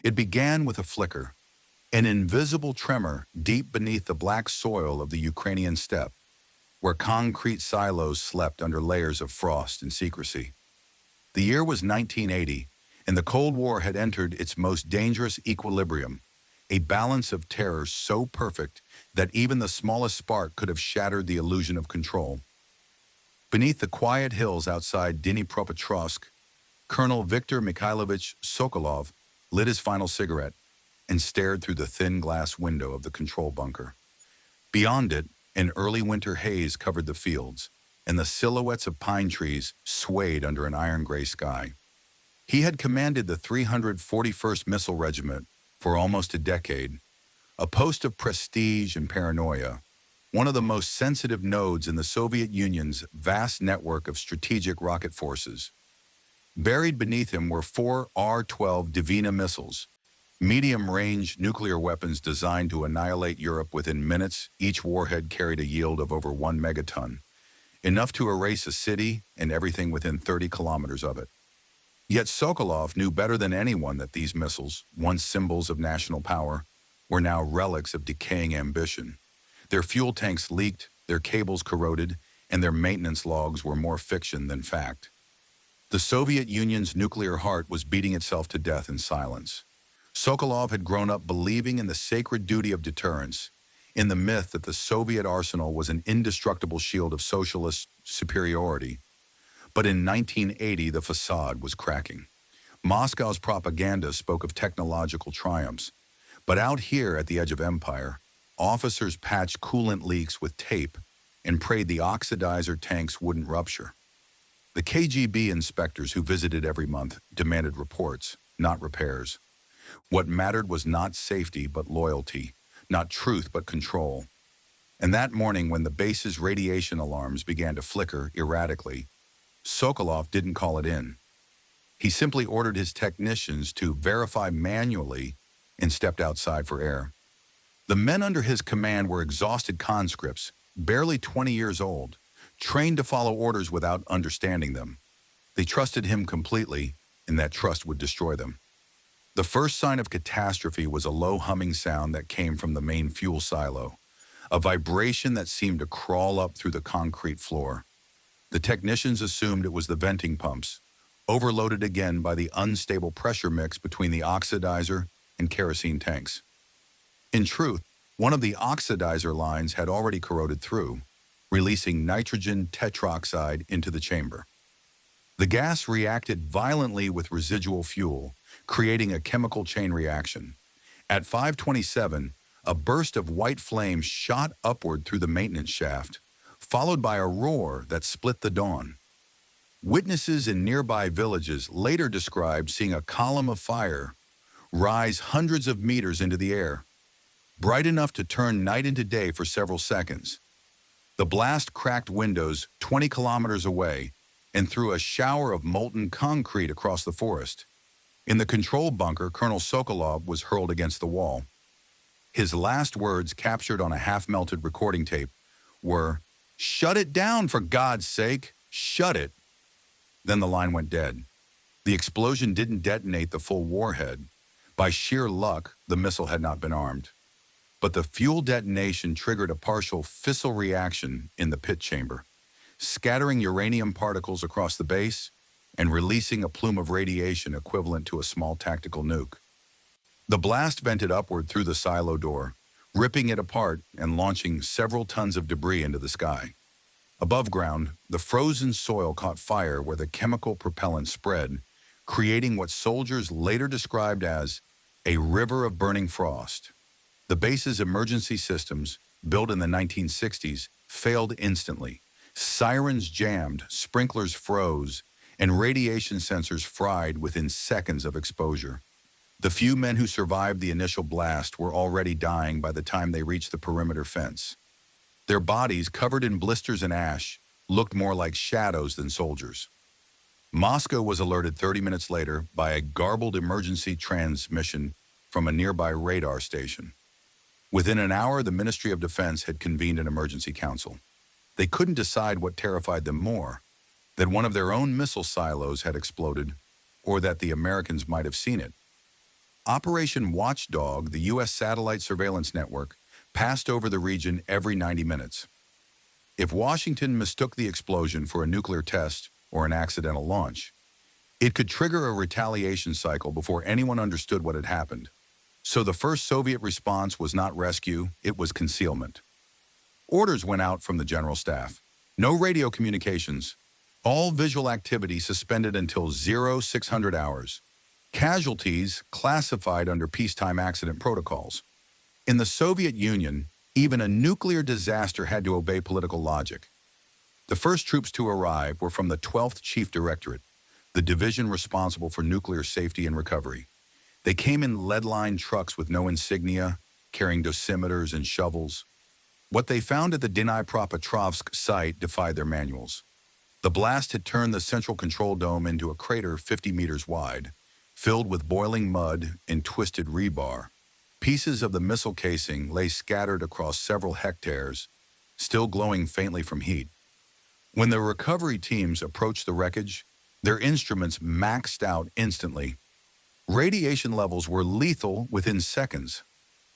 It began with a flicker, an invisible tremor deep beneath the black soil of the Ukrainian steppe, where concrete silos slept under layers of frost and secrecy. The year was 1980, and the Cold War had entered its most dangerous equilibrium, a balance of terror so perfect that even the smallest spark could have shattered the illusion of control. Beneath the quiet hills outside Dnipropetrovsk, Colonel Viktor Mikhailovich Sokolov lit his final cigarette and stared through the thin glass window of the control bunker. Beyond it, an early winter haze covered the fields, and the silhouettes of pine trees swayed under an iron-gray sky. He had commanded the 341st Missile Regiment for almost a decade, a post of prestige and paranoia, one of the most sensitive nodes in the Soviet Union's vast network of strategic rocket forces. Buried beneath him were 4 R-12 Divina missiles, medium-range nuclear weapons designed to annihilate Europe within minutes. Each warhead carried a yield of over 1 megaton, enough to erase a city and everything within 30 kilometers of it. Yet Sokolov knew better than anyone that these missiles, once symbols of national power, were now relics of decaying ambition. Their fuel tanks leaked, their cables corroded, and their maintenance logs were more fiction than fact. The Soviet Union's nuclear heart was beating itself to death in silence. Sokolov had grown up believing in the sacred duty of deterrence, in the myth that the Soviet arsenal was an indestructible shield of socialist superiority. But in 1980, the facade was cracking. Moscow's propaganda spoke of technological triumphs. But out here at the edge of empire, officers patched coolant leaks with tape and prayed the oxidizer tanks wouldn't rupture. The KGB inspectors who visited every month demanded reports, not repairs. What mattered was not safety but loyalty, not truth but control. And that morning when the base's radiation alarms began to flicker erratically, Sokolov didn't call it in. He simply ordered his technicians to verify manually and stepped outside for air. The men under his command were exhausted conscripts, barely 20 years old, trained to follow orders without understanding them. They trusted him completely, and that trust would destroy them. The first sign of catastrophe was a low humming sound that came from the main fuel silo, a vibration that seemed to crawl up through the concrete floor. The technicians assumed it was the venting pumps, overloaded again by the unstable pressure mix between the oxidizer and kerosene tanks. In truth, one of the oxidizer lines had already corroded through, releasing nitrogen tetroxide into the chamber. The gas reacted violently with residual fuel, creating a chemical chain reaction. At 5:27, a burst of white flame shot upward through the maintenance shaft, followed by a roar that split the dawn. Witnesses in nearby villages later described seeing a column of fire rise hundreds of meters into the air, bright enough to turn night into day for several seconds. The blast cracked windows 20 kilometers away and threw a shower of molten concrete across the forest. In the control bunker, Colonel Sokolov was hurled against the wall. His last words, captured on a half-melted recording tape, were, "Shut it down, for God's sake! Shut it!" Then the line went dead. The explosion didn't detonate the full warhead. By sheer luck, the missile had not been armed. But the fuel detonation triggered a partial fissile reaction in the pit chamber, scattering uranium particles across the base and releasing a plume of radiation equivalent to a small tactical nuke. The blast vented upward through the silo door, ripping it apart and launching several tons of debris into the sky. Above ground, the frozen soil caught fire where the chemical propellant spread, creating what soldiers later described as a river of burning frost. The base's emergency systems, built in the 1960s, failed instantly. Sirens jammed, sprinklers froze, and radiation sensors fried within seconds of exposure. The few men who survived the initial blast were already dying by the time they reached the perimeter fence. Their bodies, covered in blisters and ash, looked more like shadows than soldiers. Moscow was alerted 30 minutes later by a garbled emergency transmission from a nearby radar station. Within an hour, the Ministry of Defense had convened an emergency council. They couldn't decide what terrified them more, that one of their own missile silos had exploded, or that the Americans might have seen it. Operation Watchdog, the U.S. satellite surveillance network, passed over the region every 90 minutes. If Washington mistook the explosion for a nuclear test or an accidental launch, it could trigger a retaliation cycle before anyone understood what had happened. So the first Soviet response was not rescue, it was concealment. Orders went out from the general staff. No radio communications. All visual activity suspended until 0600 hours. Casualties classified under peacetime accident protocols. In the Soviet Union, even a nuclear disaster had to obey political logic. The first troops to arrive were from the 12th Chief Directorate, the division responsible for nuclear safety and recovery. They came in lead-lined trucks with no insignia, carrying dosimeters and shovels. What they found at the Dnipropetrovsk site defied their manuals. The blast had turned the central control dome into a crater 50 meters wide, filled with boiling mud and twisted rebar. Pieces of the missile casing lay scattered across several hectares, still glowing faintly from heat. When the recovery teams approached the wreckage, their instruments maxed out instantly. Radiation levels were lethal within seconds.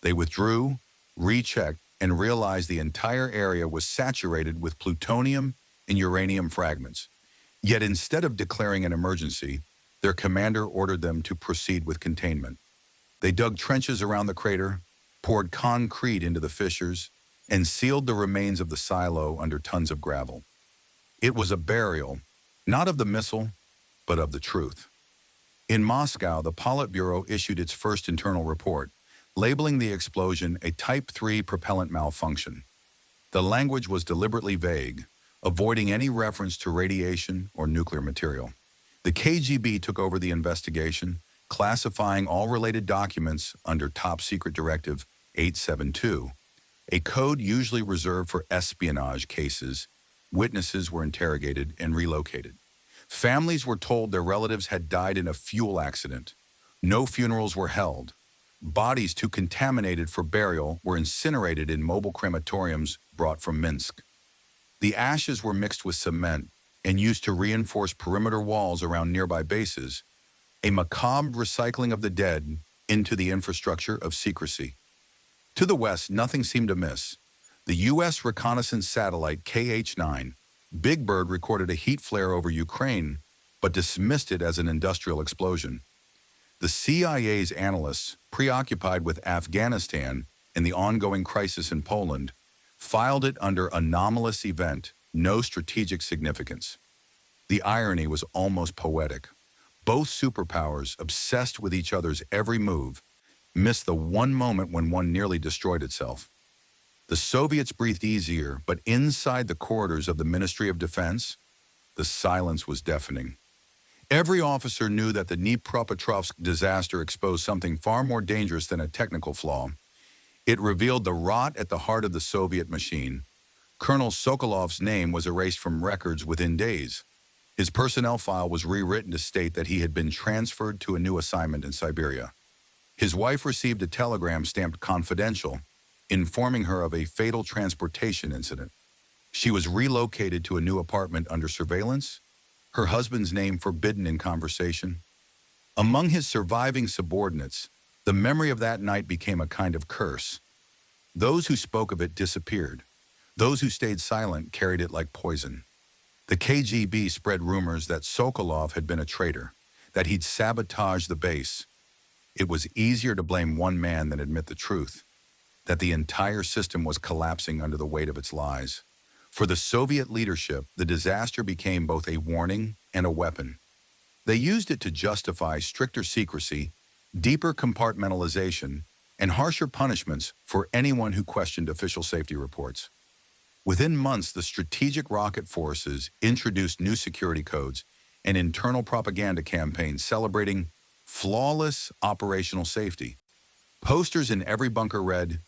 They withdrew, rechecked, and realized the entire area was saturated with plutonium and uranium fragments. Yet instead of declaring an emergency, their commander ordered them to proceed with containment. They dug trenches around the crater, poured concrete into the fissures, and sealed the remains of the silo under tons of gravel. It was a burial, not of the missile, but of the truth. In Moscow, the Politburo issued its first internal report, labeling the explosion a Type 3 propellant malfunction. The language was deliberately vague, avoiding any reference to radiation or nuclear material. The KGB took over the investigation, classifying all related documents under Top Secret Directive 872, a code usually reserved for espionage cases. Witnesses were interrogated and relocated. Families were told their relatives had died in a fuel accident. No funerals were held. Bodies too contaminated for burial were incinerated in mobile crematoriums brought from Minsk. The ashes were mixed with cement and used to reinforce perimeter walls around nearby bases, a macabre recycling of the dead into the infrastructure of secrecy. To the west, nothing seemed amiss. The U.S. reconnaissance satellite KH-9, Big Bird, recorded a heat flare over Ukraine, but dismissed it as an industrial explosion. The CIA's analysts, preoccupied with Afghanistan and the ongoing crisis in Poland, filed it under anomalous event, no strategic significance. The irony was almost poetic. Both superpowers, obsessed with each other's every move, missed the one moment when one nearly destroyed itself. The Soviets breathed easier, but inside the corridors of the Ministry of Defense, the silence was deafening. Every officer knew that the Dnipropetrovsk disaster exposed something far more dangerous than a technical flaw. It revealed the rot at the heart of the Soviet machine. Colonel Sokolov's name was erased from records within days. His personnel file was rewritten to state that he had been transferred to a new assignment in Siberia. His wife received a telegram stamped confidential, informing her of a fatal transportation incident. She was relocated to a new apartment under surveillance, her husband's name forbidden in conversation. Among his surviving subordinates, the memory of that night became a kind of curse. Those who spoke of it disappeared. Those who stayed silent carried it like poison. The KGB spread rumors that Sokolov had been a traitor, that he'd sabotaged the base. It was easier to blame one man than admit the truth, that the entire system was collapsing under the weight of its lies. For the Soviet leadership, the disaster became both a warning and a weapon. They used it to justify stricter secrecy, deeper compartmentalization, and harsher punishments for anyone who questioned official safety reports. Within months, the strategic rocket forces introduced new security codes and internal propaganda campaigns celebrating flawless operational safety. Posters in every bunker read,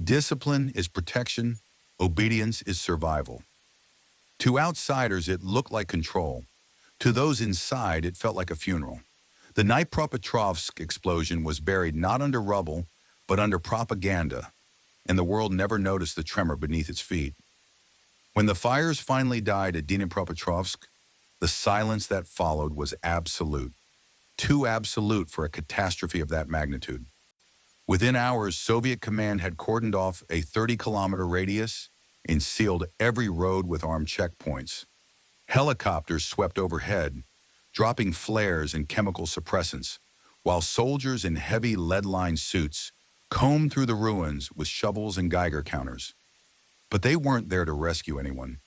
"Discipline is protection, obedience is survival." To outsiders, it looked like control. To those inside, it felt like a funeral. The Dnipropetrovsk explosion was buried not under rubble, but under propaganda, and the world never noticed the tremor beneath its feet. When the fires finally died at Dnipropetrovsk, the silence that followed was absolute. too absolute for a catastrophe of that magnitude. Within hours, Soviet command had cordoned off a 30-kilometer radius and sealed every road with armed checkpoints. Helicopters swept overhead, dropping flares and chemical suppressants, while soldiers in heavy lead-lined suits combed through the ruins with shovels and Geiger counters. But they weren't there to rescue anyone.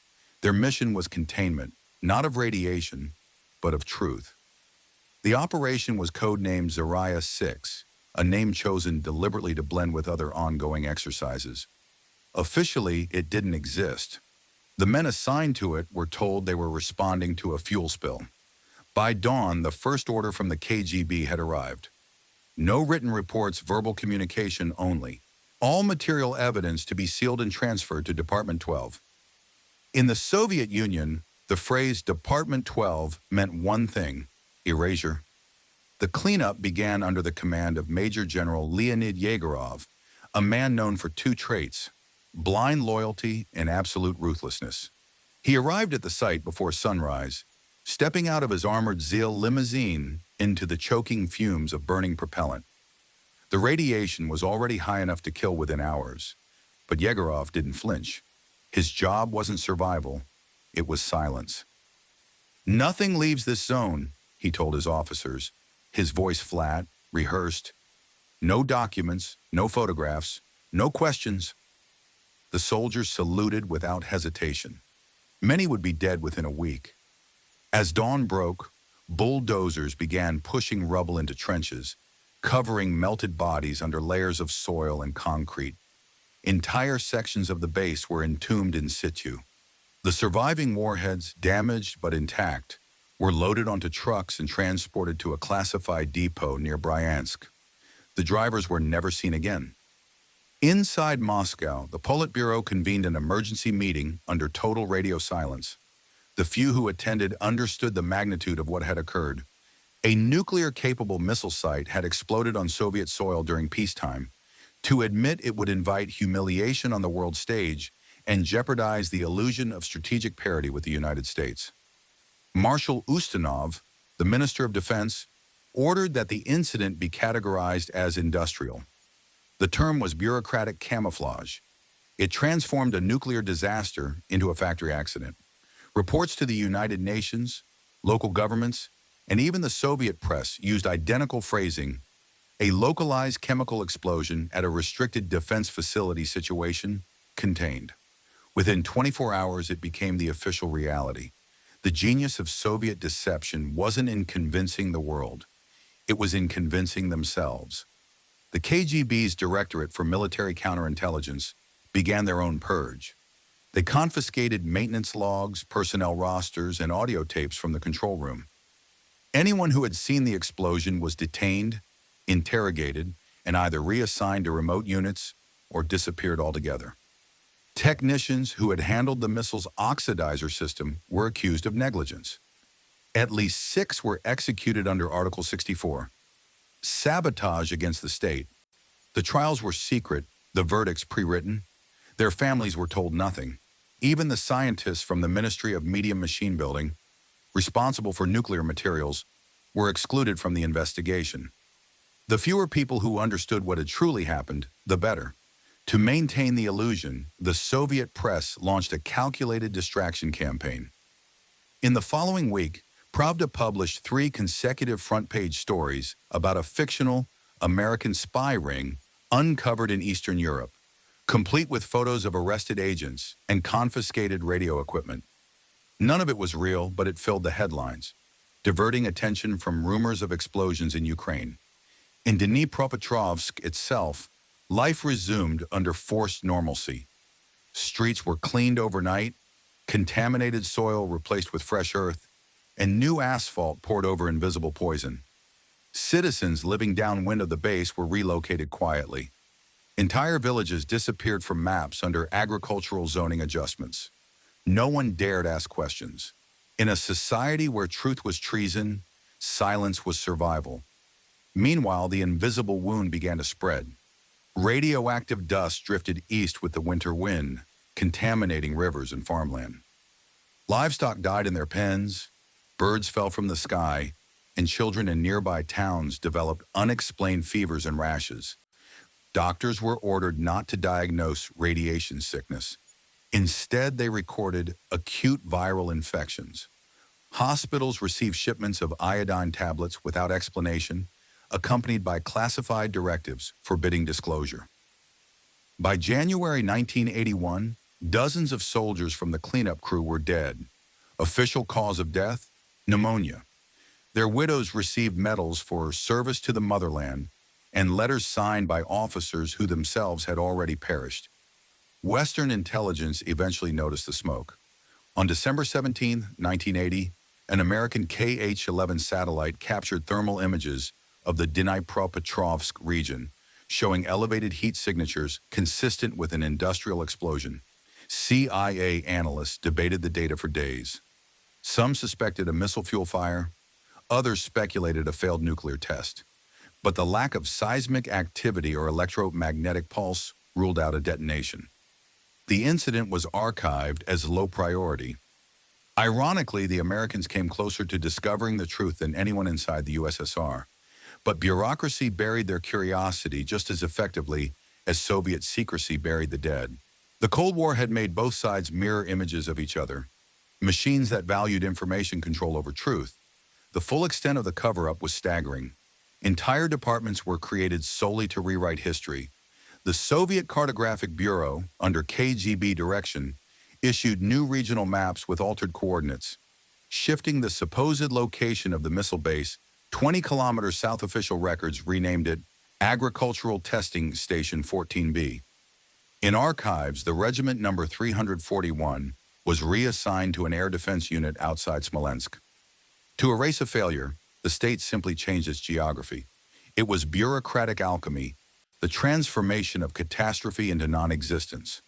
Their mission was containment, not of radiation, but of truth. The operation was codenamed Zarya 6, a name chosen deliberately to blend with other ongoing exercises. Officially, it didn't exist. The men assigned to it were told they were responding to a fuel spill. By dawn, the first order from the KGB had arrived. No written reports, verbal communication only. All material evidence to be sealed and transferred to Department 12. In the Soviet Union, the phrase Department 12 meant one thing: erasure. The cleanup began under the command of Major General Leonid Yegorov, a man known for two traits: blind loyalty and absolute ruthlessness. He arrived at the site before sunrise, stepping out of his armored Zeal limousine into the choking fumes of burning propellant. The radiation was already high enough to kill within hours, but Yegorov didn't flinch. His job wasn't survival, it was silence. "Nothing leaves this zone," he told his officers, his voice flat, rehearsed. "No documents, no photographs, no questions." The soldiers saluted without hesitation. Many would be dead within a week. As dawn broke, bulldozers began pushing rubble into trenches, covering melted bodies under layers of soil and concrete. Entire sections of the base were entombed in situ. The surviving warheads, damaged but intact, were loaded onto trucks and transported to a classified depot near Bryansk. The drivers were never seen again. Inside Moscow, the Politburo convened an emergency meeting under total radio silence. The few who attended understood the magnitude of what had occurred. A nuclear-capable missile site had exploded on Soviet soil during peacetime. To admit it would invite humiliation on the world stage and jeopardize the illusion of strategic parity with the United States. Marshal Ustinov, the Minister of Defense, ordered that the incident be categorized as industrial. The term was bureaucratic camouflage. It transformed a nuclear disaster into a factory accident. Reports to the United Nations, local governments, and even the Soviet press used identical phrasing: a localized chemical explosion at a restricted defense facility situation contained. Within 24 hours, it became the official reality. The genius of Soviet deception wasn't in convincing the world. It was in convincing themselves. The KGB's Directorate for Military Counterintelligence began their own purge. They confiscated maintenance logs, personnel rosters, and audio tapes from the control room. Anyone who had seen the explosion was detained, interrogated, and either reassigned to remote units or disappeared altogether. Technicians who had handled the missile's oxidizer system were accused of negligence. At least 6 were executed under Article 64. Sabotage against the state. The trials were secret, the verdicts pre-written. Their families were told nothing. Even the scientists from the Ministry of Medium Machine Building, responsible for nuclear materials, were excluded from the investigation. The fewer people who understood what had truly happened, the better. To maintain the illusion, the Soviet press launched a calculated distraction campaign. In the following week, Pravda published 3 consecutive front-page stories about a fictional American spy ring uncovered in Eastern Europe, complete with photos of arrested agents and confiscated radio equipment. None of it was real, but it filled the headlines, diverting attention from rumors of explosions in Ukraine. In Dnipropetrovsk itself, life resumed under forced normalcy. Streets were cleaned overnight, contaminated soil replaced with fresh earth, and new asphalt poured over invisible poison. Citizens living downwind of the base were relocated quietly. Entire villages disappeared from maps under agricultural zoning adjustments. No one dared ask questions. In a society where truth was treason, silence was survival. Meanwhile, the invisible wound began to spread. Radioactive dust drifted east with the winter wind, contaminating rivers and farmland. Livestock died in their pens, birds fell from the sky, and children in nearby towns developed unexplained fevers and rashes. Doctors were ordered not to diagnose radiation sickness. Instead, they recorded acute viral infections. Hospitals received shipments of iodine tablets without explanation, accompanied by classified directives forbidding disclosure. By January 1981, dozens of soldiers from the cleanup crew were dead. Official cause of death? Pneumonia. Their widows received medals for service to the motherland and letters signed by officers who themselves had already perished. Western intelligence eventually noticed the smoke. On December 17, 1980, an American KH-11 satellite captured thermal images of the Dnipropetrovsk region, showing elevated heat signatures consistent with an industrial explosion. CIA analysts debated the data for days. Some suspected a missile fuel fire, others speculated a failed nuclear test. But the lack of seismic activity or electromagnetic pulse ruled out a detonation. The incident was archived as low priority. Ironically, the Americans came closer to discovering the truth than anyone inside the USSR. But bureaucracy buried their curiosity just as effectively as Soviet secrecy buried the dead. The Cold War had made both sides mirror images of each other, machines that valued information control over truth. The full extent of the cover-up was staggering. Entire departments were created solely to rewrite history. The Soviet Cartographic Bureau, under KGB direction, issued new regional maps with altered coordinates, shifting the supposed location of the missile base 20 kilometers south. Official records renamed it Agricultural Testing Station 14B. In archives, the regiment number 341 was reassigned to an air defense unit outside Smolensk. To erase a failure, the state simply changed its geography. It was bureaucratic alchemy, the transformation of catastrophe into non-existence.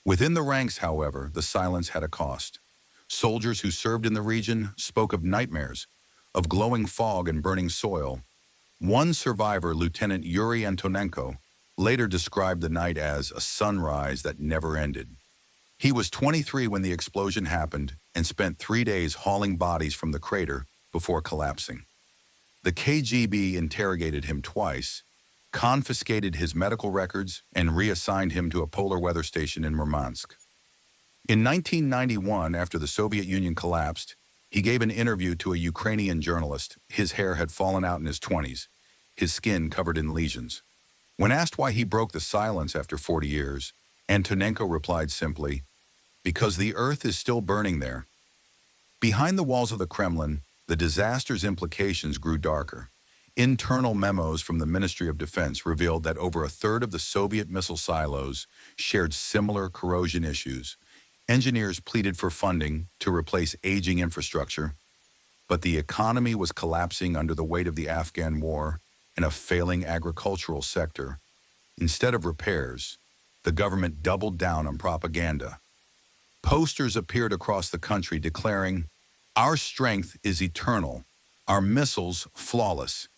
Within the ranks, however, the silence had a cost. Soldiers who served in the region spoke of nightmares, of glowing fog and burning soil. One survivor, Lieutenant Yuri Antonenko, later described the night as a sunrise that never ended. He was 23 when the explosion happened and spent 3 days hauling bodies from the crater before collapsing. The KGB interrogated him twice, confiscated his medical records, and reassigned him to a polar weather station in Murmansk. In 1991, after the Soviet Union collapsed, he gave an interview to a Ukrainian journalist. His hair had fallen out in his 20s, his skin covered in lesions. When asked why he broke the silence after 40 years, Antonenko replied simply, "Because the earth is still burning there." Behind the walls of the Kremlin, the disaster's implications grew darker. Internal memos from the Ministry of Defense revealed that over a third of the Soviet missile silos shared similar corrosion issues. Engineers pleaded for funding to replace aging infrastructure, but the economy was collapsing under the weight of the Afghan war and a failing agricultural sector. Instead of repairs, the government doubled down on propaganda. Posters appeared across the country declaring, "Our strength is eternal, our missiles flawless."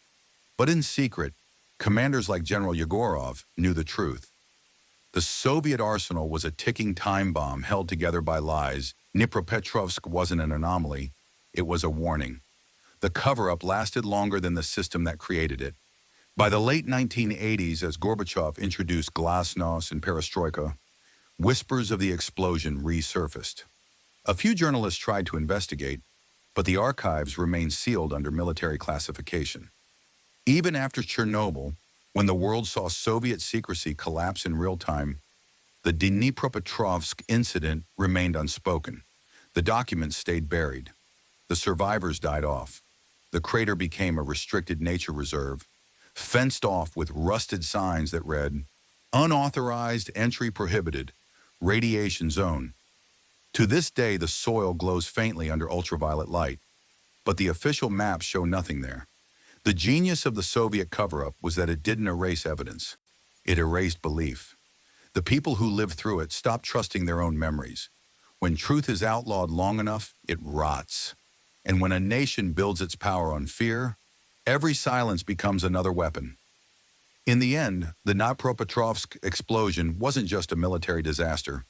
But in secret, commanders like General Yegorov knew the truth. The Soviet arsenal was a ticking time bomb held together by lies. Dnipropetrovsk wasn't an anomaly, it was a warning. The cover-up lasted longer than the system that created it. By the late 1980s, as Gorbachev introduced glasnost and perestroika, whispers of the explosion resurfaced. A few journalists tried to investigate, but the archives remained sealed under military classification. Even after Chernobyl, when the world saw Soviet secrecy collapse in real time, the Dnipropetrovsk incident remained unspoken. The documents stayed buried. The survivors died off. The crater became a restricted nature reserve, fenced off with rusted signs that read, "Unauthorized entry prohibited, radiation zone." To this day, the soil glows faintly under ultraviolet light, but the official maps show nothing there. The genius of the Soviet cover-up was that it didn't erase evidence. It erased belief. The people who lived through it stopped trusting their own memories. When truth is outlawed long enough, it rots. And when a nation builds its power on fear, every silence becomes another weapon. In the end, the Dnipropetrovsk explosion wasn't just a military disaster.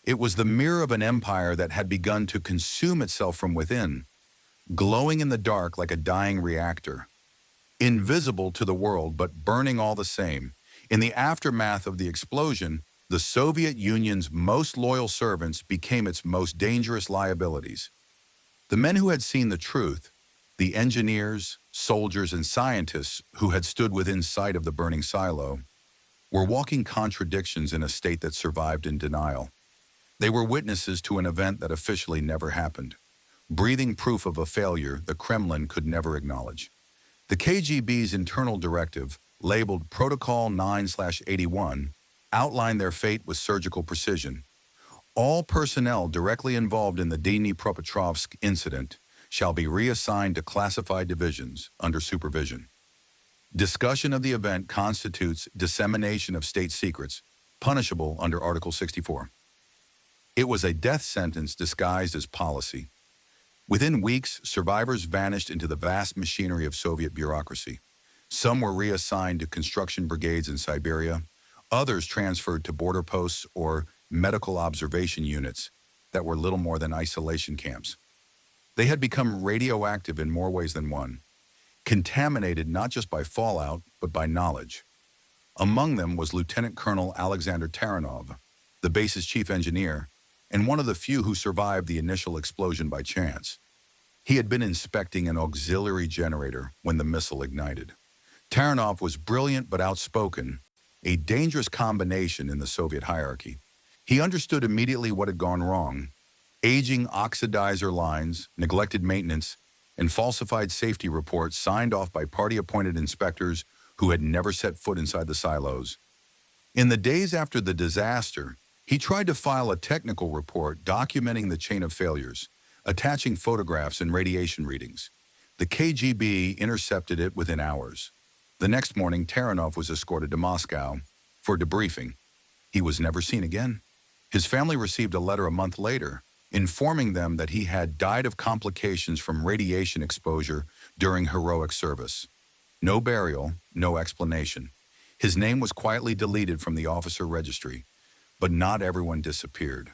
It was the mirror of an empire that had begun to consume itself from within. glowing in the dark like a dying reactor. Invisible to the world, but burning all the same. In the aftermath of the explosion, the Soviet Union's most loyal servants became its most dangerous liabilities. The men who had seen the truth, the engineers, soldiers, and scientists who had stood within sight of the burning silo, were walking contradictions in a state that survived in denial. They were witnesses to an event that officially never happened, breathing proof of a failure the Kremlin could never acknowledge. The KGB's internal directive, labeled Protocol 9/81, outlined their fate with surgical precision. All personnel directly involved in the Dnipropetrovsk incident shall be reassigned to classified divisions under supervision. Discussion of the event constitutes dissemination of state secrets, punishable under Article 64. It was a death sentence disguised as policy. Within weeks, survivors vanished into the vast machinery of Soviet bureaucracy. Some were reassigned to construction brigades in Siberia, others transferred to border posts or medical observation units that were little more than isolation camps. They had become radioactive in more ways than one, contaminated not just by fallout, but by knowledge. Among them was Lieutenant Colonel Alexander Taranov, the base's chief engineer, and one of the few who survived the initial explosion by chance. He had been inspecting an auxiliary generator when the missile ignited. Taranov was brilliant but outspoken, a dangerous combination in the Soviet hierarchy. He understood immediately what had gone wrong: aging oxidizer lines, neglected maintenance, and falsified safety reports signed off by party-appointed inspectors who had never set foot inside the silos. In the days after the disaster, he tried to file a technical report documenting the chain of failures, attaching photographs and radiation readings. The KGB intercepted it within hours. The next morning, Taranov was escorted to Moscow for debriefing. He was never seen again. His family received a letter a month later, informing them that he had died of complications from radiation exposure during heroic service. No burial, no explanation. His name was quietly deleted from the officer registry, but not everyone disappeared.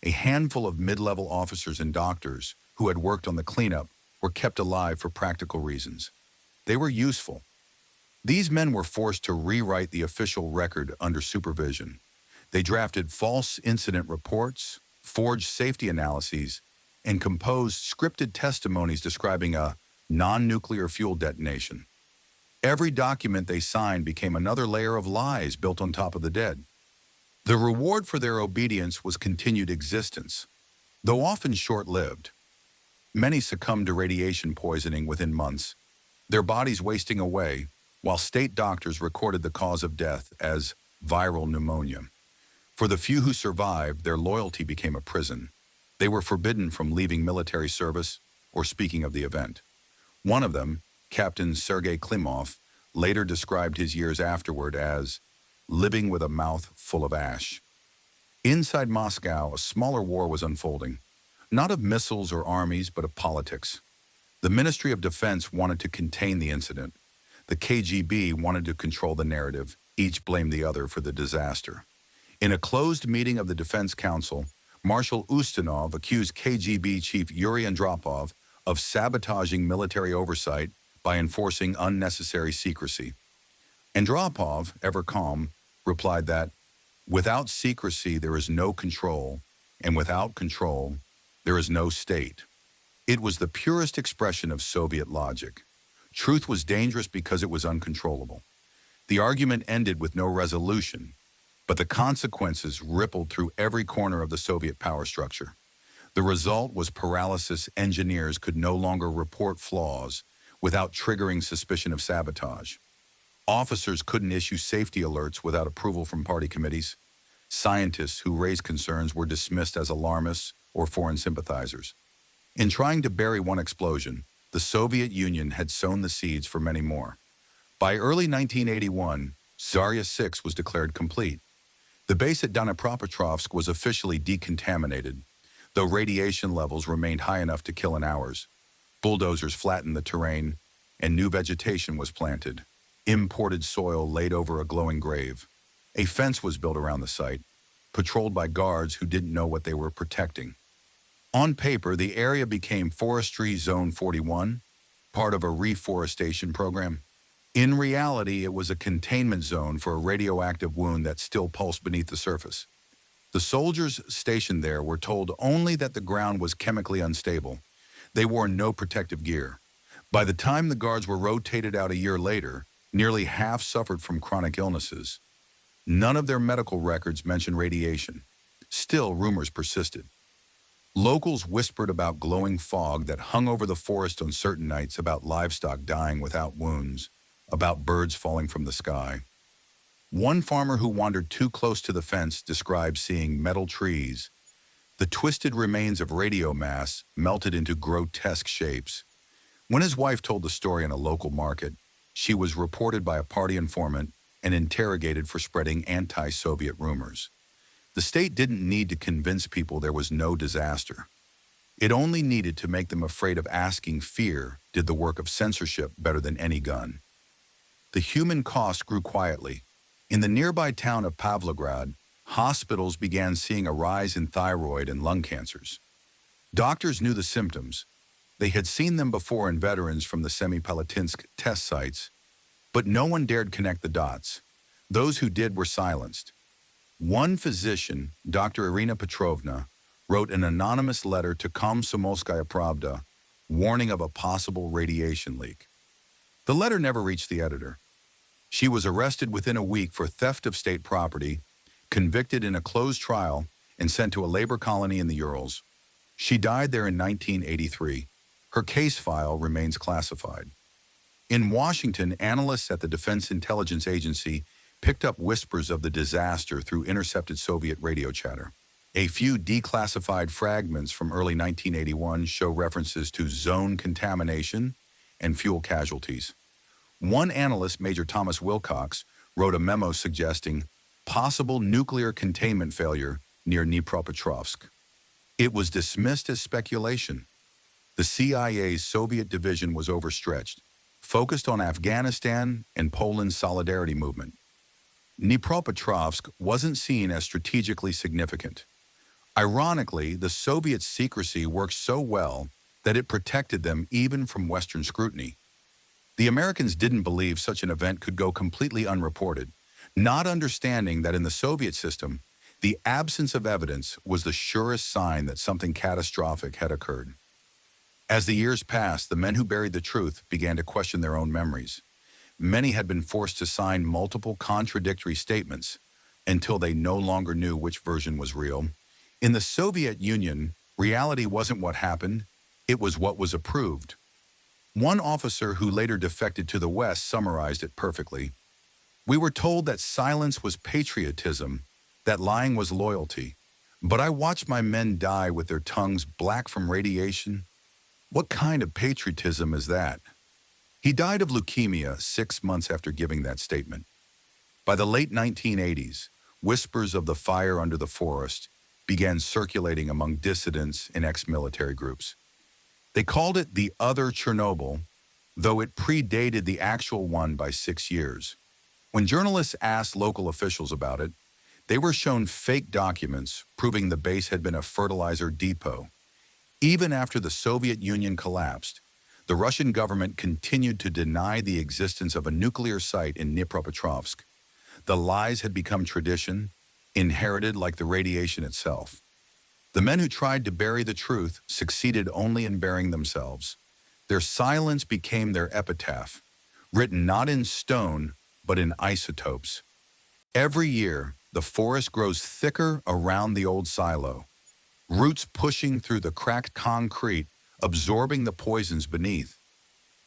A handful of mid-level officers and doctors who had worked on the cleanup were kept alive for practical reasons. They were useful. These men were forced to rewrite the official record under supervision. They drafted false incident reports, forged safety analyses, and composed scripted testimonies describing a non-nuclear fuel detonation. Every document they signed became another layer of lies built on top of the dead. The reward for their obedience was continued existence, though often short-lived. Many succumbed to radiation poisoning within months, their bodies wasting away, while state doctors recorded the cause of death as viral pneumonia. For the few who survived, their loyalty became a prison. They were forbidden from leaving military service or speaking of the event. One of them, Captain Sergei Klimov, later described his years afterward as living with a mouth full of ash. Inside Moscow, a smaller war was unfolding, not of missiles or armies, but of politics. The Ministry of Defense wanted to contain the incident. The KGB wanted to control the narrative. Each blamed the other for the disaster. In a closed meeting of the Defense Council, Marshal Ustinov accused KGB Chief Yuri Andropov of sabotaging military oversight by enforcing unnecessary secrecy. Andropov, ever calm, replied that, "Without secrecy there is no control, and without control there is no state." It was the purest expression of Soviet logic. Truth was dangerous because it was uncontrollable. The argument ended with no resolution, but the consequences rippled through every corner of the Soviet power structure. The result was paralysis. Engineers could no longer report flaws without triggering suspicion of sabotage. Officers couldn't issue safety alerts without approval from party committees. Scientists who raised concerns were dismissed as alarmists or foreign sympathizers. In trying to bury one explosion, the Soviet Union had sown the seeds for many more. By early 1981, Zarya 6 was declared complete. The base at Dnipropetrovsk was officially decontaminated, though radiation levels remained high enough to kill in hours. Bulldozers flattened the terrain, and new vegetation was planted. Imported soil laid over a glowing grave. A fence was built around the site, patrolled by guards who didn't know what they were protecting. On paper, the area became Forestry Zone 41, part of a reforestation program. In reality, it was a containment zone for a radioactive wound that still pulsed beneath the surface. The soldiers stationed there were told only that the ground was chemically unstable. They wore no protective gear. By the time the guards were rotated out a year later, nearly half suffered from chronic illnesses. None of their medical records mentioned radiation. Still, rumors persisted. Locals whispered about glowing fog that hung over the forest on certain nights, about livestock dying without wounds, about birds falling from the sky. One farmer who wandered too close to the fence described seeing metal trees, the twisted remains of radio mass melted into grotesque shapes. When his wife told the story in a local market, she was reported by a party informant and interrogated for spreading anti-Soviet rumors. The state didn't need to convince people there was no disaster. It only needed to make them afraid of asking. Fear did the work of censorship better than any gun. The human cost grew quietly. In the nearby town of Pavlograd, hospitals began seeing a rise in thyroid and lung cancers. Doctors knew the symptoms. They had seen them before in veterans from the Semipalatinsk test sites, but no one dared connect the dots. Those who did were silenced. One physician, Dr. Irina Petrovna, wrote an anonymous letter to Komsomolskaya Pravda, warning of a possible radiation leak. The letter never reached the editor. She was arrested within a week for theft of state property, convicted in a closed trial, and sent to a labor colony in the Urals. She died there in 1983. Her case file remains classified. In Washington, analysts at the Defense Intelligence Agency picked up whispers of the disaster through intercepted Soviet radio chatter. A few declassified fragments from early 1981 show references to zone contamination and fuel casualties. One analyst, Major Thomas Wilcox, wrote a memo suggesting possible nuclear containment failure near Dnipropetrovsk. It was dismissed as speculation. The CIA's Soviet division was overstretched, focused on Afghanistan and Poland's solidarity movement. Dnipropetrovsk wasn't seen as strategically significant. Ironically, the Soviet secrecy worked so well that it protected them even from Western scrutiny. The Americans didn't believe such an event could go completely unreported, not understanding that in the Soviet system, the absence of evidence was the surest sign that something catastrophic had occurred. As the years passed, the men who buried the truth began to question their own memories. Many had been forced to sign multiple contradictory statements until they no longer knew which version was real. In the Soviet Union, reality wasn't what happened, it was what was approved. One officer who later defected to the West summarized it perfectly. We were told that silence was patriotism, that lying was loyalty. But I watched my men die with their tongues black from radiation. What kind of patriotism is that? He died of leukemia 6 months after giving that statement. By the late 1980s, whispers of the fire under the forest began circulating among dissidents and ex-military groups. They called it the other Chernobyl, though it predated the actual one by 6 years. When journalists asked local officials about it, they were shown fake documents proving the base had been a fertilizer depot. Even after the Soviet Union collapsed, the Russian government continued to deny the existence of a nuclear site in Dnipropetrovsk. The lies had become tradition, inherited like the radiation itself. The men who tried to bury the truth succeeded only in burying themselves. Their silence became their epitaph, written not in stone, but in isotopes. Every year, the forest grows thicker around the old silo, roots pushing through the cracked concrete, absorbing the poisons beneath.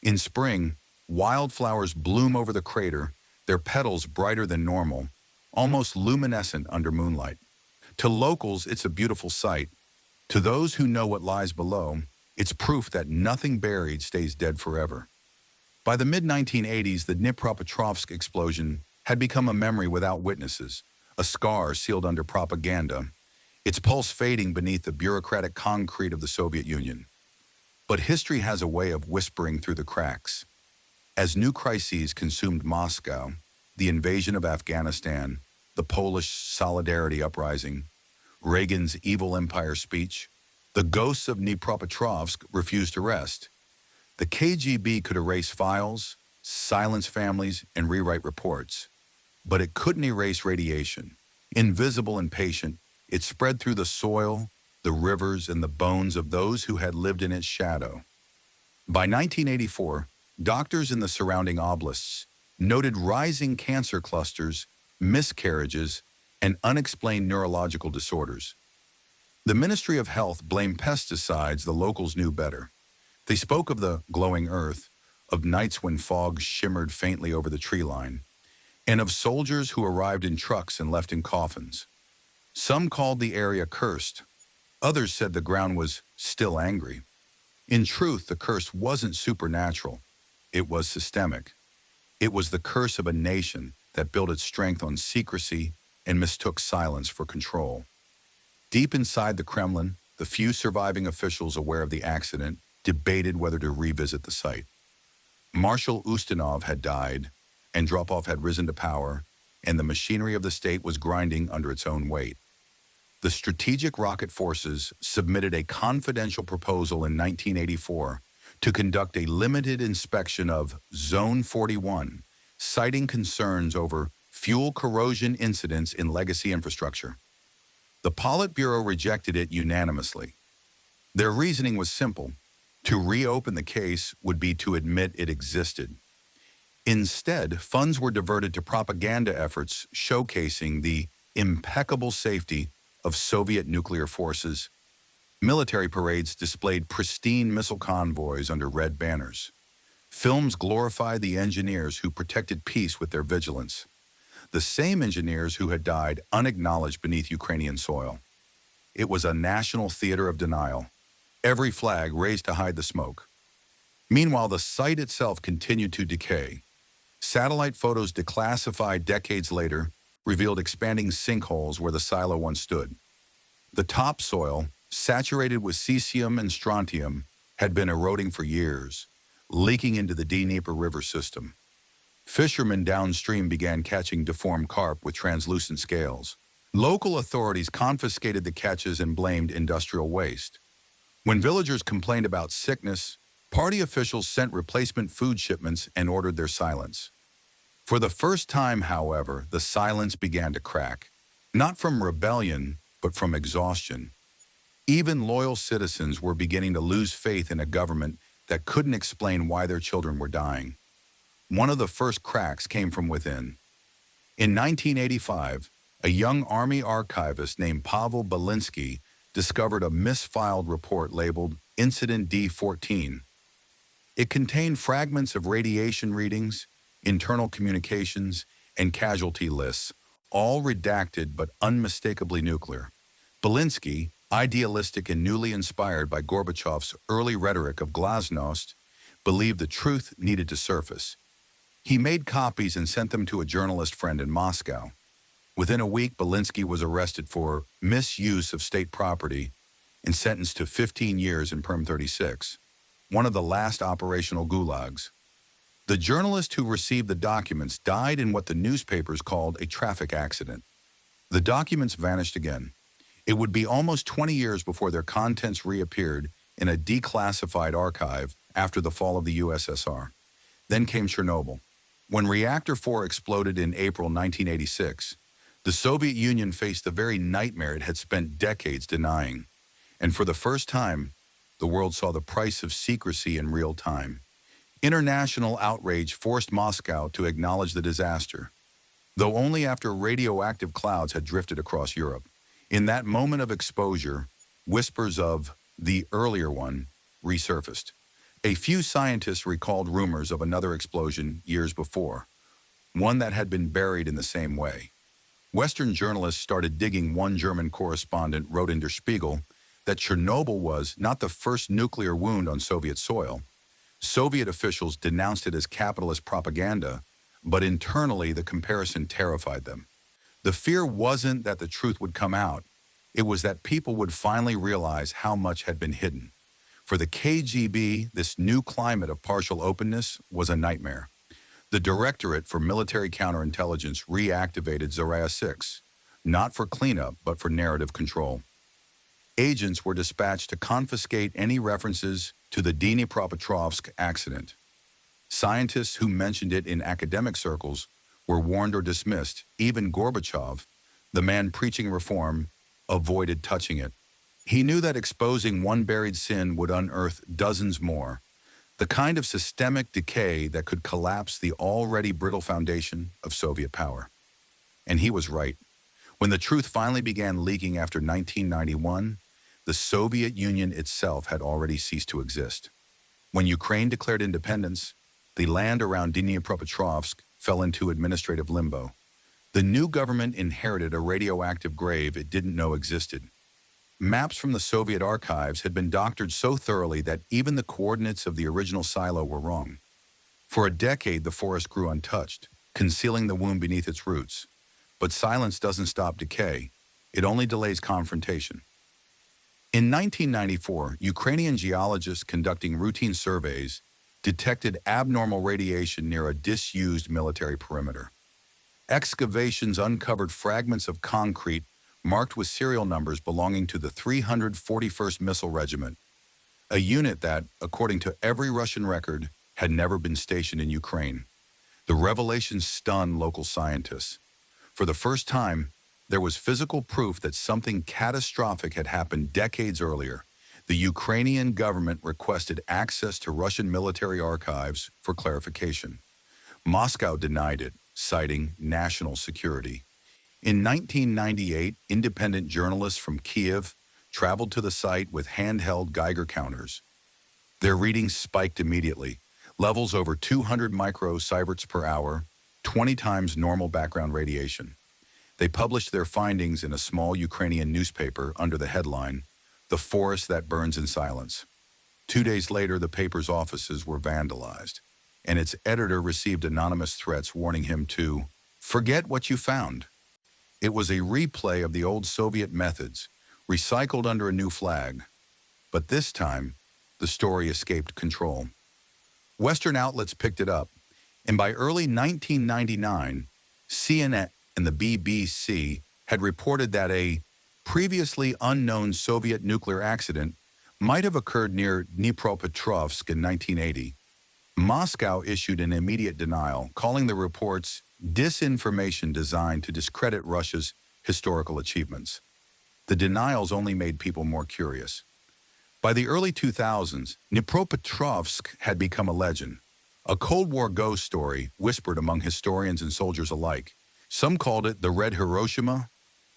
In spring, wildflowers bloom over the crater, their petals brighter than normal, almost luminescent under moonlight. To locals, it's a beautiful sight. To those who know what lies below, it's proof that nothing buried stays dead forever. By the mid-1980s, the Dnipropetrovsk explosion had become a memory without witnesses, a scar sealed under propaganda, its pulse fading beneath the bureaucratic concrete of the Soviet Union. But history has a way of whispering through the cracks. As new crises consumed Moscow, the invasion of Afghanistan, the Polish Solidarity Uprising, Reagan's evil empire speech, The ghosts of Dnipropetrovsk refused to rest. The KGB could erase files, silence families, and rewrite reports. But it couldn't erase radiation. Invisible and patient, it spread through the soil, the rivers, and the bones of those who had lived in its shadow. By 1984, doctors in the surrounding oblasts noted rising cancer clusters, miscarriages, and unexplained neurological disorders. The Ministry of Health blamed pesticides. The locals knew better. They spoke of the glowing earth, of nights when fog shimmered faintly over the tree line, and of soldiers who arrived in trucks and left in coffins. Some called the area cursed. Others said the ground was still angry. In truth, the curse wasn't supernatural. It was systemic. It was the curse of a nation that built its strength on secrecy and mistook silence for control. Deep inside the Kremlin, the few surviving officials aware of the accident debated whether to revisit the site. Marshal Ustinov had died, Andropov had risen to power, and the machinery of the state was grinding under its own weight. The Strategic Rocket Forces submitted a confidential proposal in 1984 to conduct a limited inspection of Zone 41, citing concerns over fuel corrosion incidents in legacy infrastructure. The Politburo rejected it unanimously. Their reasoning was simple. To reopen the case would be to admit it existed. Instead, funds were diverted to propaganda efforts showcasing the impeccable safety of Soviet nuclear forces. Military parades displayed pristine missile convoys under red banners. Films glorified the engineers who protected peace with their vigilance. The same engineers who had died unacknowledged beneath Ukrainian soil. It was a national theater of denial, every flag raised to hide the smoke. Meanwhile, the site itself continued to decay. Satellite photos declassified decades later revealed expanding sinkholes where the silo once stood. The topsoil, saturated with cesium and strontium, had been eroding for years, leaking into the Dnieper River system. Fishermen downstream began catching deformed carp with translucent scales. Local authorities confiscated the catches and blamed industrial waste. When villagers complained about sickness, party officials sent replacement food shipments and ordered their silence. For the first time, however, the silence began to crack, not from rebellion, but from exhaustion. Even loyal citizens were beginning to lose faith in a government that couldn't explain why their children were dying. One of the first cracks came from within. In 1985, a young army archivist named Pavel Belinsky discovered a misfiled report labeled Incident D14. It contained fragments of radiation readings, internal communications, and casualty lists, all redacted but unmistakably nuclear. Belinsky, idealistic and newly inspired by Gorbachev's early rhetoric of glasnost, believed the truth needed to surface. He made copies and sent them to a journalist friend in Moscow. Within a week, Belinsky was arrested for misuse of state property and sentenced to 15 years in Perm 36, one of the last operational gulags. The journalist who received the documents died in what the newspapers called a traffic accident. The documents vanished again. It would be almost 20 years before their contents reappeared in a declassified archive after the fall of the USSR. Then came Chernobyl. When Reactor 4 exploded in April 1986, the Soviet Union faced the very nightmare it had spent decades denying. And for the first time, the world saw the price of secrecy in real time. International outrage forced Moscow to acknowledge the disaster, though only after radioactive clouds had drifted across Europe. In that moment of exposure, whispers of the earlier one resurfaced. A few scientists recalled rumors of another explosion years before, one that had been buried in the same way. Western journalists started digging. One German correspondent wrote in Der Spiegel that Chernobyl was not the first nuclear wound on Soviet soil. Soviet officials denounced it as capitalist propaganda, but internally the comparison terrified them. The fear wasn't that the truth would come out. It was that people would finally realize how much had been hidden. For the KGB, this new climate of partial openness was a nightmare. The Directorate for Military Counterintelligence reactivated Zarya 6, not for cleanup, but for narrative control. Agents were dispatched to confiscate any references to the Dnipropetrovsk accident. Scientists who mentioned it in academic circles were warned or dismissed. Even Gorbachev, the man preaching reform, avoided touching it. He knew that exposing one buried sin would unearth dozens more, the kind of systemic decay that could collapse the already brittle foundation of Soviet power. And he was right. When the truth finally began leaking after 1991, the Soviet Union itself had already ceased to exist. When Ukraine declared independence, the land around Dnipropetrovsk fell into administrative limbo. The new government inherited a radioactive grave it didn't know existed. Maps from the Soviet archives had been doctored so thoroughly that even the coordinates of the original silo were wrong. For a decade, the forest grew untouched, concealing the wound beneath its roots. But silence doesn't stop decay. It only delays confrontation. In 1994, Ukrainian geologists conducting routine surveys detected abnormal radiation near a disused military perimeter. Excavations uncovered fragments of concrete marked with serial numbers belonging to the 341st Missile Regiment, a unit that, according to every Russian record, had never been stationed in Ukraine. The revelation stunned local scientists. For the first time, there was physical proof that something catastrophic had happened decades earlier. The Ukrainian government requested access to Russian military archives for clarification. Moscow denied it, citing national security. In 1998, independent journalists from Kiev traveled to the site with handheld Geiger counters. Their readings spiked immediately, levels over 200 microsieverts per hour, 20 times normal background radiation. They published their findings in a small Ukrainian newspaper under the headline, "The Forest That Burns in Silence." 2 days later, the paper's offices were vandalized, and its editor received anonymous threats warning him to forget what you found. It was a replay of the old Soviet methods, recycled under a new flag. But this time, the story escaped control. Western outlets picked it up, and by early 1999, CNN and the BBC had reported that a previously unknown Soviet nuclear accident might have occurred near Dnipropetrovsk in 1980. Moscow issued an immediate denial, calling the reports disinformation designed to discredit Russia's historical achievements. The denials only made people more curious. By the early 2000s, Dnipropetrovsk had become a legend, a Cold War ghost story whispered among historians and soldiers alike. Some called it the Red Hiroshima,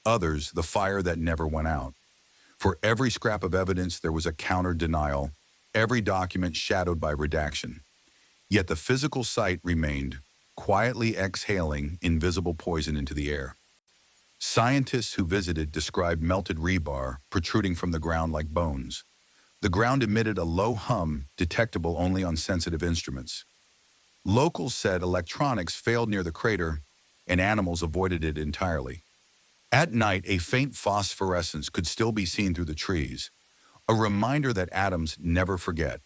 others the fire that never went out. For every scrap of evidence, there was a counter-denial, every document shadowed by redaction. Yet the physical site remained, quietly exhaling invisible poison into the air. Scientists who visited described melted rebar protruding from the ground like bones. The ground emitted a low hum detectable only on sensitive instruments. Locals said electronics failed near the crater and animals avoided it entirely. At night, a faint phosphorescence could still be seen through the trees, a reminder that atoms never forget.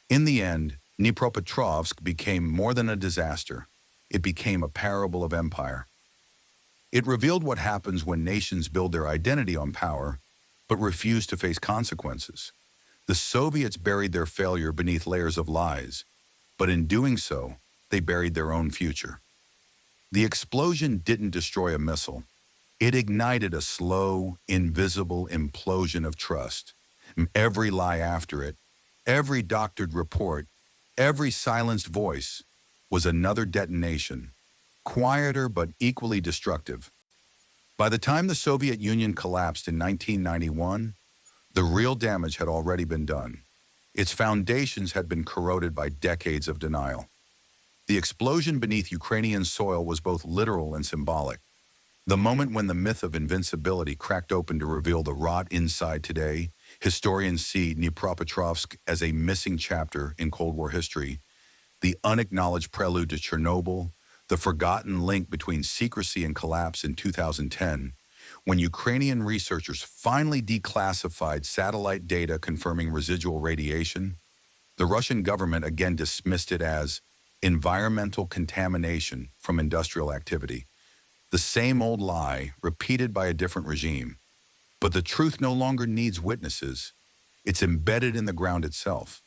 In the end, Dnipropetrovsk became more than a disaster. It became a parable of empire. It revealed what happens when nations build their identity on power, but refuse to face consequences. The Soviets buried their failure beneath layers of lies, but in doing so, they buried their own future. The explosion didn't destroy a missile. It ignited a slow, invisible implosion of trust. Every lie after it, every doctored report, every silenced voice was another detonation, quieter but equally destructive. By the time the Soviet Union collapsed in 1991, the real damage had already been done. Its foundations had been corroded by decades of denial. The explosion beneath Ukrainian soil was both literal and symbolic. The moment when the myth of invincibility cracked open to reveal the rot inside today, historians see Dnipropetrovsk as a missing chapter in Cold War history, the unacknowledged prelude to Chernobyl, the forgotten link between secrecy and collapse in 2010, when Ukrainian researchers finally declassified satellite data confirming residual radiation. The Russian government again dismissed it as environmental contamination from industrial activity, the same old lie repeated by a different regime. But the truth no longer needs witnesses. It's embedded in the ground itself.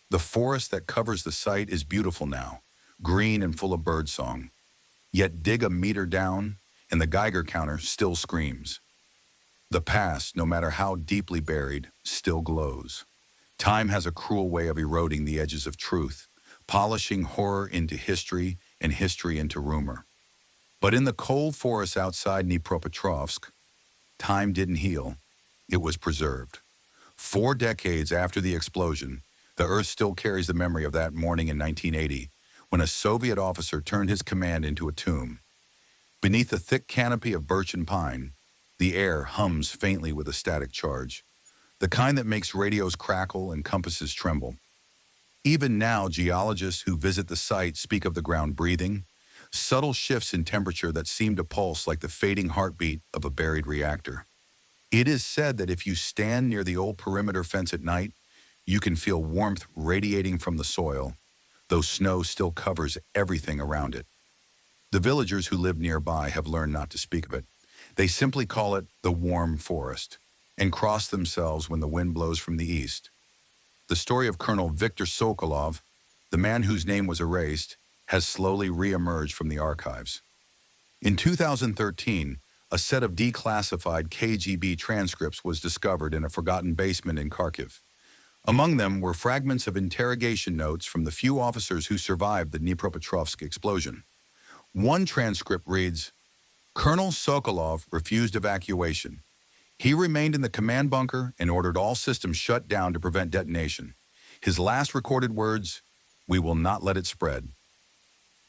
The forest that covers the site is beautiful now, green and full of birdsong. Yet dig a meter down, and the Geiger counter still screams. The past, no matter how deeply buried, still glows. Time has a cruel way of eroding the edges of truth, polishing horror into history and history into rumor. But in the cold forests outside Dnipropetrovsk, time didn't heal, it was preserved. 4 decades after the explosion, the Earth still carries the memory of that morning in 1980, when a Soviet officer turned his command into a tomb. Beneath a thick canopy of birch and pine, the air hums faintly with a static charge, the kind that makes radios crackle and compasses tremble. Even now, geologists who visit the site speak of the ground breathing, subtle shifts in temperature that seem to pulse like the fading heartbeat of a buried reactor. It is said that if you stand near the old perimeter fence at night, you can feel warmth radiating from the soil, though snow still covers everything around it. The villagers who live nearby have learned not to speak of it. They simply call it the warm forest and cross themselves when the wind blows from the east. The story of Colonel Victor Sokolov, the man whose name was erased, has slowly re-emerged from the archives. In 2013, a set of declassified KGB transcripts was discovered in a forgotten basement in Kharkiv. Among them were fragments of interrogation notes from the few officers who survived the Dnipropetrovsk explosion. One transcript reads, "Colonel Sokolov refused evacuation. He remained in the command bunker and ordered all systems shut down to prevent detonation. His last recorded words, 'We will not let it spread.'"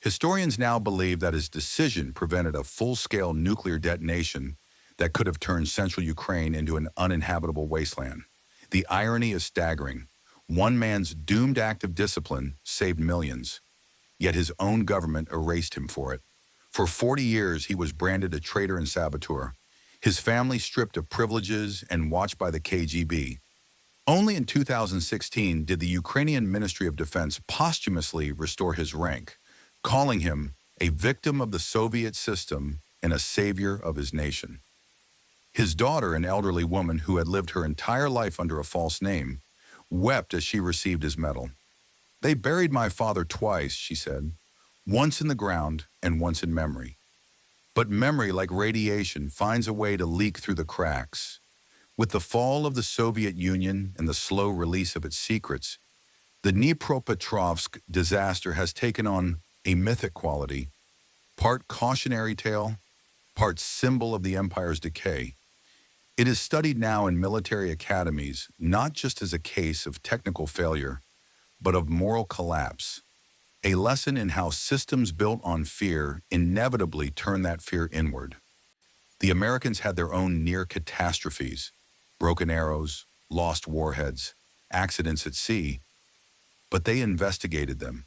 Historians now believe that his decision prevented a full-scale nuclear detonation that could have turned central Ukraine into an uninhabitable wasteland. The irony is staggering. One man's doomed act of discipline saved millions, yet his own government erased him for it. For 40 years, he was branded a traitor and saboteur, his family stripped of privileges and watched by the KGB. Only in 2016 did the Ukrainian Ministry of Defense posthumously restore his rank, calling him a victim of the Soviet system and a savior of his nation. His daughter, an elderly woman who had lived her entire life under a false name, wept as she received his medal. "They buried my father twice," she said, "once in the ground and once in memory. But memory, like radiation, finds a way to leak through the cracks. With the fall of the Soviet Union and the slow release of its secrets, the Dnipropetrovsk disaster has taken on a mythic quality, part cautionary tale, part symbol of the empire's decay. It is studied now in military academies, not just as a case of technical failure, but of moral collapse, a lesson in how systems built on fear inevitably turn that fear inward. The Americans had their own near catastrophes, broken arrows, lost warheads, accidents at sea, but they investigated them,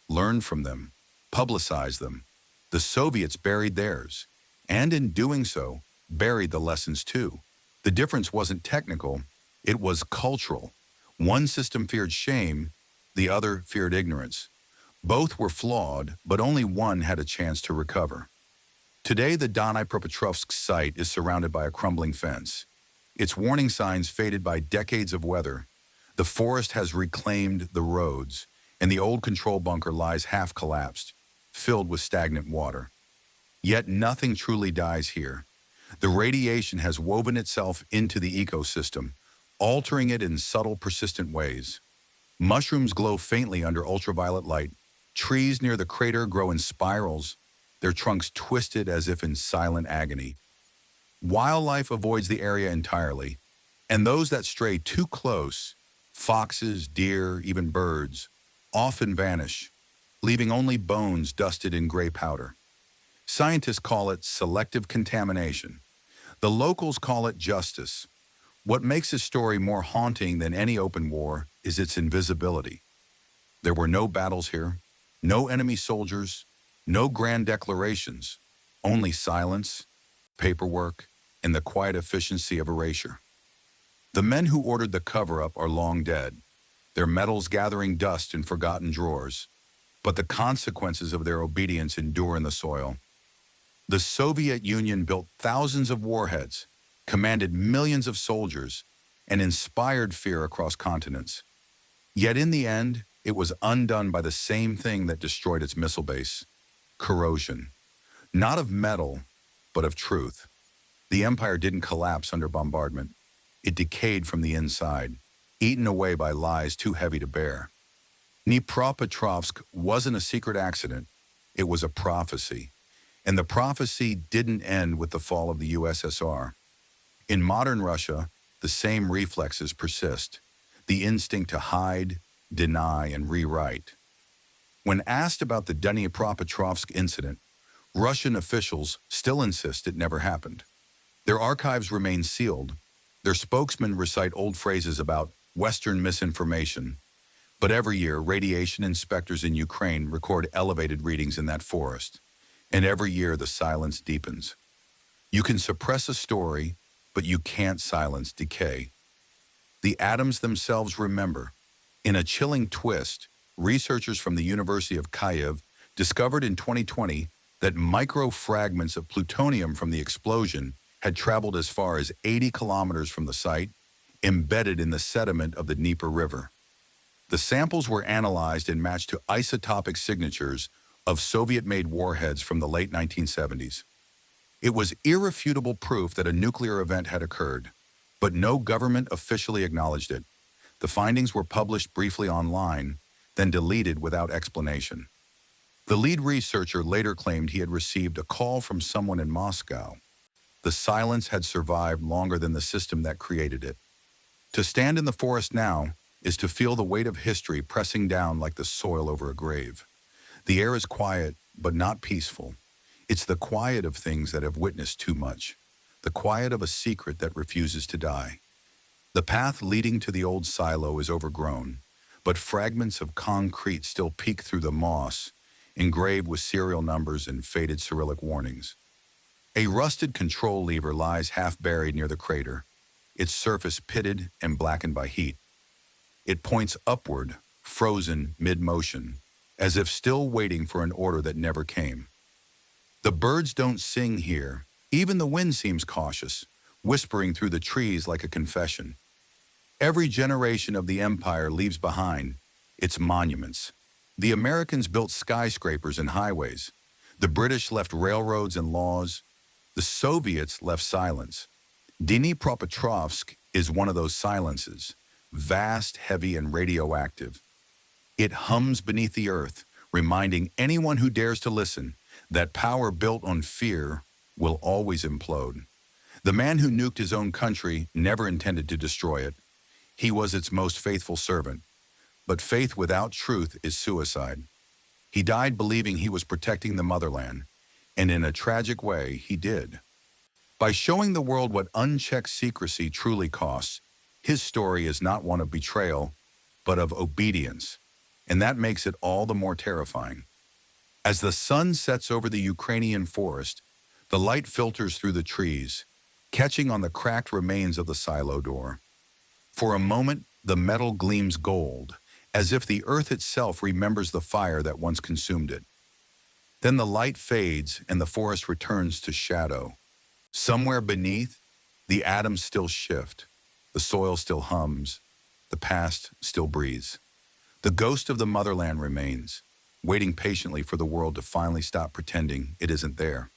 learned from them, publicized them. The Soviets buried theirs, and in doing so, buried the lessons too. The difference wasn't technical, it was cultural. One system feared shame, the other feared ignorance. Both were flawed, but only one had a chance to recover. Today, the Dnipropetrovsk site is surrounded by a crumbling fence. Its warning signs faded by decades of weather. The forest has reclaimed the roads, and the old control bunker lies half collapsed, filled with stagnant water. Yet nothing truly dies here. The radiation has woven itself into the ecosystem, altering it in subtle, persistent ways. Mushrooms glow faintly under ultraviolet light. Trees near the crater grow in spirals, their trunks twisted as if in silent agony. Wildlife avoids the area entirely, and those that stray too close, foxes, deer, even birds, often vanish, leaving only bones dusted in gray powder. Scientists call it selective contamination. The locals call it justice. What makes this story more haunting than any open war is its invisibility. There were no battles here, no enemy soldiers, no grand declarations, only silence, paperwork, and the quiet efficiency of erasure. The men who ordered the cover-up are long dead, their medals gathering dust in forgotten drawers, but the consequences of their obedience endure in the soil. The Soviet Union built thousands of warheads, commanded millions of soldiers, and inspired fear across continents. Yet in the end, it was undone by the same thing that destroyed its missile base: corrosion. Not of metal, but of truth. The empire didn't collapse under bombardment. It decayed from the inside, eaten away by lies too heavy to bear. Dnipropetrovsk wasn't a secret accident. It was a prophecy. And the prophecy didn't end with the fall of the USSR. In modern Russia, the same reflexes persist: the instinct to hide, deny, and rewrite. When asked about the Dnipropetrovsk incident, Russian officials still insist it never happened. Their archives remain sealed. Their spokesmen recite old phrases about Western misinformation. But every year, radiation inspectors in Ukraine record elevated readings in that forest. And every year, the silence deepens. You can suppress a story, but you can't silence decay. The atoms themselves remember. In a chilling twist, researchers from the University of Kyiv discovered in 2020 that microfragments of plutonium from the explosion had traveled as far as 80 kilometers from the site, embedded in the sediment of the Dnieper River. The samples were analyzed and matched to isotopic signatures of Soviet-made warheads from the late 1970s. It was irrefutable proof that a nuclear event had occurred, but no government officially acknowledged it. The findings were published briefly online, then deleted without explanation. The lead researcher later claimed he had received a call from someone in Moscow. The silence had survived longer than the system that created it. To stand in the forest now is to feel the weight of history pressing down like the soil over a grave. The air is quiet, but not peaceful. It's the quiet of things that have witnessed too much, the quiet of a secret that refuses to die. The path leading to the old silo is overgrown, but fragments of concrete still peek through the moss, engraved with serial numbers and faded Cyrillic warnings. A rusted control lever lies half buried near the crater, its surface pitted and blackened by heat. It points upward, frozen mid-motion, as if still waiting for an order that never came. The birds don't sing here. Even the wind seems cautious, whispering through the trees like a confession. Every generation of the empire leaves behind its monuments. The Americans built skyscrapers and highways. The British left railroads and laws. The Soviets left silence. Dnipropetrovsk is one of those silences, vast, heavy, and radioactive. It hums beneath the earth, reminding anyone who dares to listen that power built on fear will always implode. The man who nuked his own country never intended to destroy it. He was its most faithful servant. But faith without truth is suicide. He died believing he was protecting the motherland, and in a tragic way, he did. By showing the world what unchecked secrecy truly costs, his story is not one of betrayal, but of obedience, and that makes it all the more terrifying. As the sun sets over the Ukrainian forest, the light filters through the trees, catching on the cracked remains of the silo door. For a moment, the metal gleams gold, as if the earth itself remembers the fire that once consumed it. Then the light fades and the forest returns to shadow. Somewhere beneath, the atoms still shift, the soil still hums, the past still breathes. The ghost of the motherland remains, waiting patiently for the world to finally stop pretending it isn't there.